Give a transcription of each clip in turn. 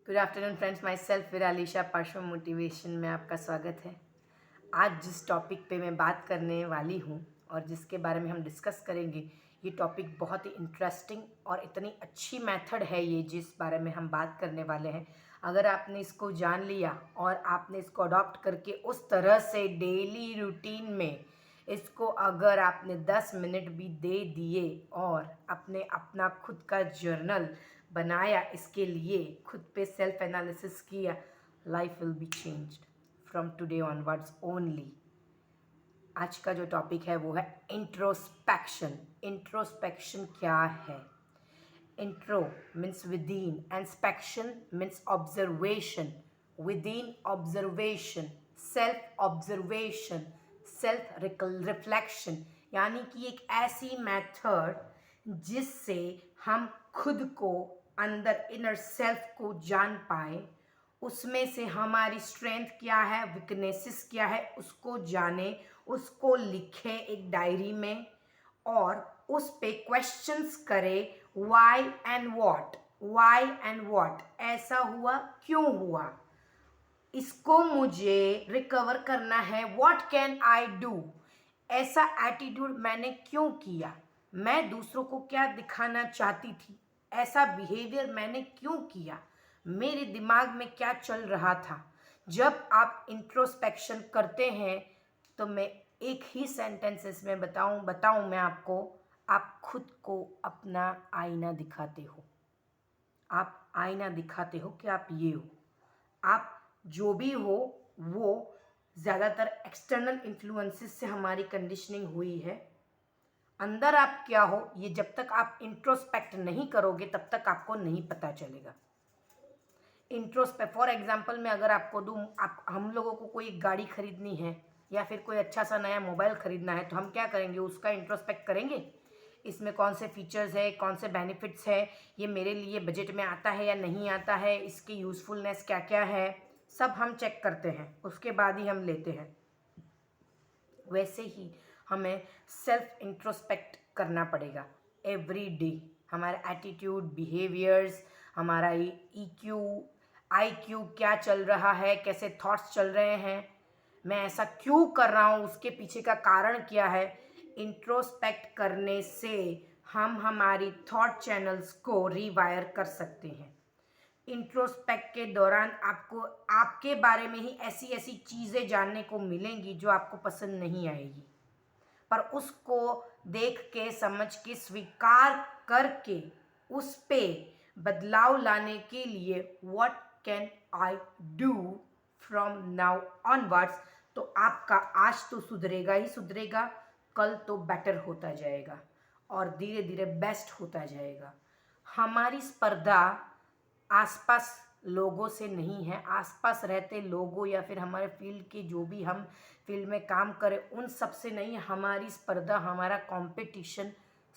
Good afternoon friends, my self विरालिशा पार्श्व motivation में आपका स्वागत है। आज जिस टॉपिक पे मैं बात करने वाली हूँ और जिसके बारे में हम डिस्कस करेंगे, ये टॉपिक बहुत ही इंटरेस्टिंग और इतनी अच्छी मेथड है ये जिस बारे में हम बात करने वाले हैं। अगर आपने इसको जान लिया और आपने इसको अडॉप्ट करके उस तरह से डेली रूटीन में इसको अगर आपने 10 मिनट भी दे दिए और आपने अपना खुद का जर्नल बनाया, इसके लिए खुद पे सेल्फ एनालिसिस किया, life will be changed from today onwards only. आज का जो टॉपिक है वो है इंट्रोस्पेक्शन। इंट्रोस्पेक्शन क्या है? Intro means within and spection means observation. Within observation, self observation, self reflection, यानी कि एक ऐसी मेथड जिससे हम खुद को अंदर इनर सेल्फ को जान पाए, उसमें से हमारी स्ट्रेंथ क्या है, वीकनेसेस क्या है, उसको जाने, उसको लिखे एक डायरी में और उस पे क्वेश्चंस करे, why and what, why and what, ऐसा हुआ, क्यों हुआ, इसको मुझे रिकवर करना है, व्हाट कैन आई डू, ऐसा एटीट्यूड मैंने क्यों किया, मैं दूसरों को क्या दिखाना चाहती थी, ऐसा बिहेवियर मैंने क्यों किया, मेरे दिमाग में क्या चल रहा था। जब आप इंट्रोस्पेक्शन करते हैं तो मैं एक ही सेंटेंसेस में बताऊं मैं आपको, आप खुद को अपना आईना दिखाते हो। आप आईना दिखाते हो कि आप ये हो। आप जो भी हो वो ज़्यादातर एक्सटर्नल इन्फ्लुएंसेस से हमारी कंडीशनिंग हुई है। अंदर आप क्या हो ये जब तक आप इंट्रोस्पेक्ट नहीं करोगे तब तक आपको नहीं पता चलेगा। इंट्रोस्पेक्ट फॉर एग्जांपल मैं अगर आपको दूं, हम लोगों को कोई गाड़ी खरीदनी है या फिर कोई अच्छा सा नया मोबाइल खरीदना है तो हम क्या करेंगे, उसका इंट्रोस्पेक्ट करेंगे। इसमें कौन से फीचर्स है, कौन से बेनिफिट्स है, ये मेरे लिए बजट में आता है या नहीं आता है, इसकी यूज़फुलनेस क्या क्या है, सब हम चेक करते हैं, उसके बाद ही हम लेते हैं। वैसे ही हमें सेल्फ इंट्रोस्पेक्ट करना पड़ेगा एवरी डे। हमारा एटीट्यूड, बिहेवियर्स, हमारा EQ, IQ क्या चल रहा है, कैसे थॉट्स चल रहे हैं, मैं ऐसा क्यों कर रहा हूँ, उसके पीछे का कारण क्या है। इंट्रोस्पेक्ट करने से हम हमारी थॉट चैनल्स को रीवायर कर सकते हैं। इंट्रोस्पेक्ट के दौरान आपको आपके बारे में ही ऐसी ऐसी चीज़ें जानने को मिलेंगी जो आपको पसंद नहीं आएगी, पर उसको देख के, समझ के, स्वीकार करके उस पे बदलाव लाने के लिए what can I do from now onwards, तो आपका आज तो सुधरेगा ही सुधरेगा, कल तो बेटर होता जाएगा और धीरे धीरे बेस्ट होता जाएगा। हमारी स्पर्धा आसपास लोगों से नहीं है, आसपास रहते लोगों या फिर हमारे फील्ड के जो भी हम फील्ड में काम करें उन सब से नहीं। हमारी स्पर्धा, हमारा कंपटीशन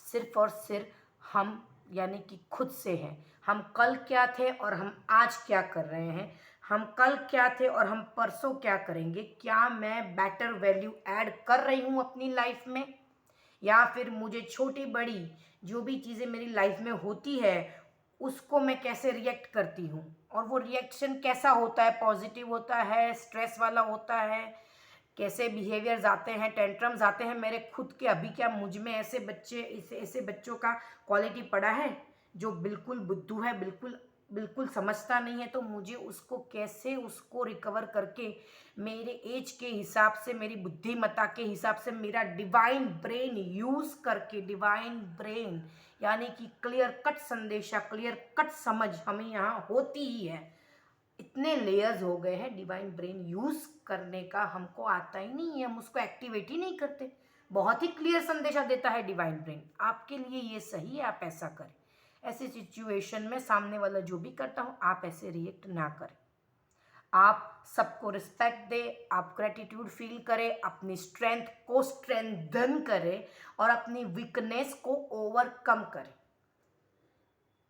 सिर्फ और सिर्फ हम यानी कि खुद से है। हम कल क्या थे और हम आज क्या कर रहे हैं, हम कल क्या थे और हम परसों क्या करेंगे, क्या मैं बेटर वैल्यू ऐड कर रही हूँ अपनी लाइफ में, या फिर मुझे छोटी बड़ी जो भी चीज़ें मेरी लाइफ में होती है उसको मैं कैसे रिएक्ट करती हूँ और वो रिएक्शन कैसा होता है, पॉजिटिव होता है, स्ट्रेस वाला होता है, कैसे बिहेवियर्स आते हैं, टेंट्रम्स आते हैं मेरे खुद के। अभी क्या मुझ में ऐसे बच्चों का क्वालिटी पड़ा है जो बिल्कुल बुद्धू है, बिल्कुल बिल्कुल समझता नहीं है, तो मुझे उसको कैसे उसको रिकवर करके मेरे एज के हिसाब से, मेरी बुद्धिमत्ता के हिसाब से, मेरा डिवाइन ब्रेन यूज़ करके, डिवाइन ब्रेन यानी कि क्लियर कट संदेशा, क्लियर कट समझ हमें यहाँ होती ही है। इतने लेयर्स हो गए हैं, डिवाइन ब्रेन यूज़ करने का हमको आता ही नहीं है, हम उसको एक्टिवेट ही नहीं करते। बहुत ही क्लियर संदेशा देता है डिवाइन ब्रेन, आपके लिए ये सही है, आप ऐसा करें। ऐसी सिचुएशन में सामने वाला जो भी करता हूँ, आप ऐसे रिएक्ट ना करें। आप सबको रिस्पेक्ट दें, आप ग्रेटिट्यूड फील करें, अपनी स्ट्रेंथ को स्ट्रेंथन करें और अपनी वीकनेस को ओवरकम करें,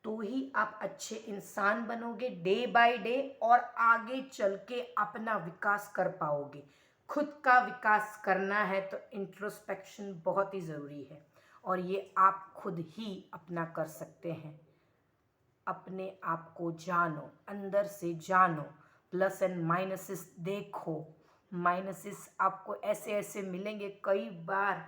तो ही आप अच्छे इंसान बनोगे डे बाय डे और आगे चल के अपना विकास कर पाओगे। खुद का विकास करना है तो इंट्रोस्पेक्शन बहुत ही ज़रूरी है और ये आप खुद ही अपना कर सकते हैं। अपने आप को जानो, अंदर से जानो, प्लस एंड माइनसेस देखो। माइनसेस आपको ऐसे ऐसे मिलेंगे, कई बार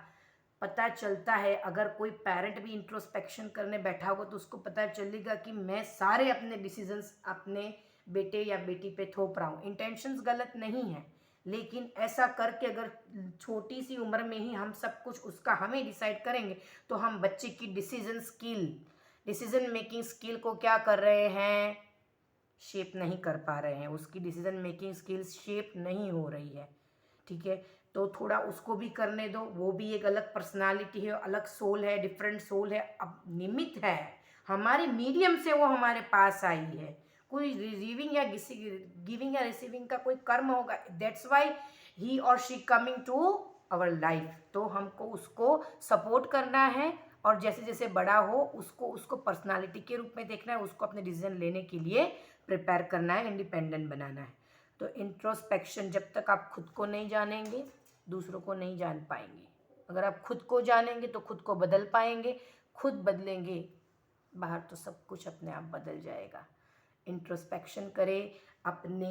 पता चलता है, अगर कोई पेरेंट भी इंट्रोस्पेक्शन करने बैठा होगा तो उसको पता चलेगा कि मैं सारे अपने डिसीजंस अपने बेटे या बेटी पे थोप रहा हूँ। इंटेंशंस गलत नहीं है, लेकिन ऐसा करके अगर छोटी सी उम्र में ही हम सब कुछ उसका हमें डिसाइड करेंगे तो हम बच्चे की डिसीजन मेकिंग स्किल को क्या कर रहे हैं, शेप नहीं कर पा रहे हैं। उसकी डिसीजन मेकिंग स्किल्स शेप नहीं हो रही है, ठीक है। तो थोड़ा उसको भी करने दो, वो भी एक अलग पर्सनालिटी है, अलग सोल है, डिफरेंट सोल है। अब निमित्त है, हमारे मीडियम से वो हमारे पास आई है, कोई रिसीविंग या गिविंग या रिसीविंग का कोई कर्म होगा, दैट्स वाई ही और she coming to our life. तो हमको उसको सपोर्ट करना है और जैसे जैसे बड़ा हो उसको पर्सनालिटी के रूप में देखना है, उसको अपने डिसीजन लेने के लिए प्रिपेयर करना है, इंडिपेंडेंट बनाना है। तो इंट्रोस्पेक्शन, जब तक आप खुद को नहीं जानेंगे दूसरों को नहीं जान पाएंगे। अगर आप खुद को जानेंगे तो खुद को बदल पाएंगे, खुद बदलेंगे बाहर तो सब कुछ अपने आप बदल जाएगा। इंट्रोस्पेक्शन करें, अपने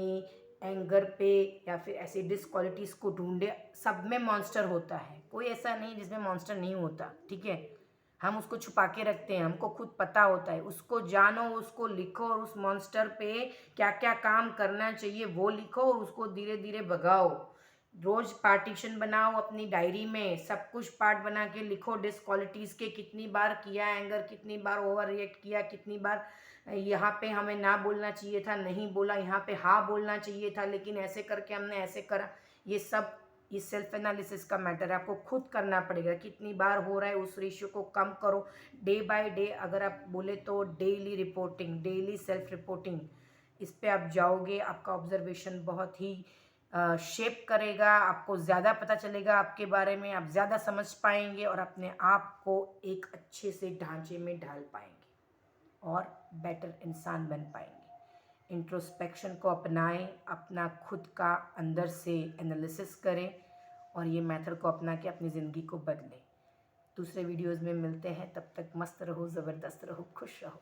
एंगर पे या फिर ऐसी डिसक्वालिटीज़ को ढूंढे। सब में मॉन्स्टर होता है, कोई ऐसा नहीं जिसमें मॉन्स्टर नहीं होता, ठीक है। हम उसको छुपा के रखते हैं, हमको खुद पता होता है। उसको जानो, उसको लिखो और उस मॉन्स्टर पे क्या क्या काम करना चाहिए वो लिखो और उसको धीरे धीरे भगाओ। रोज पार्टीशन बनाओ अपनी डायरी में, सब कुछ पार्ट बना के लिखो। डिसक्वालिटीज़ के कितनी बार किया एंगर, कितनी बार ओवर रिएक्ट किया, कितनी बार यहाँ पे हमें ना बोलना चाहिए था नहीं बोला, यहाँ पे हाँ बोलना चाहिए था लेकिन ऐसे करके हमने ऐसे करा। ये सब ये सेल्फ एनालिसिस का मैटर है, आपको खुद करना पड़ेगा। कितनी बार हो रहा है उस रेशियो को कम करो, डे बाय डे। अगर आप बोले तो daily reporting, daily self reporting, इस पे आप जाओगे, आपका ऑब्जर्वेशन बहुत ही शेप करेगा, आपको ज़्यादा पता चलेगा आपके बारे में, आप ज़्यादा समझ पाएंगे और अपने आप को एक अच्छे से ढांचे में ढाल पाएंगे और बेटर इंसान बन पाएंगे। इंट्रोस्पेक्शन को अपनाएं, अपना खुद का अंदर से एनालिसिस करें और ये मेथड को अपना के अपनी ज़िंदगी को बदलें। दूसरे वीडियोज़ में मिलते हैं, तब तक मस्त रहो, ज़बरदस्त रहो, खुश रहो।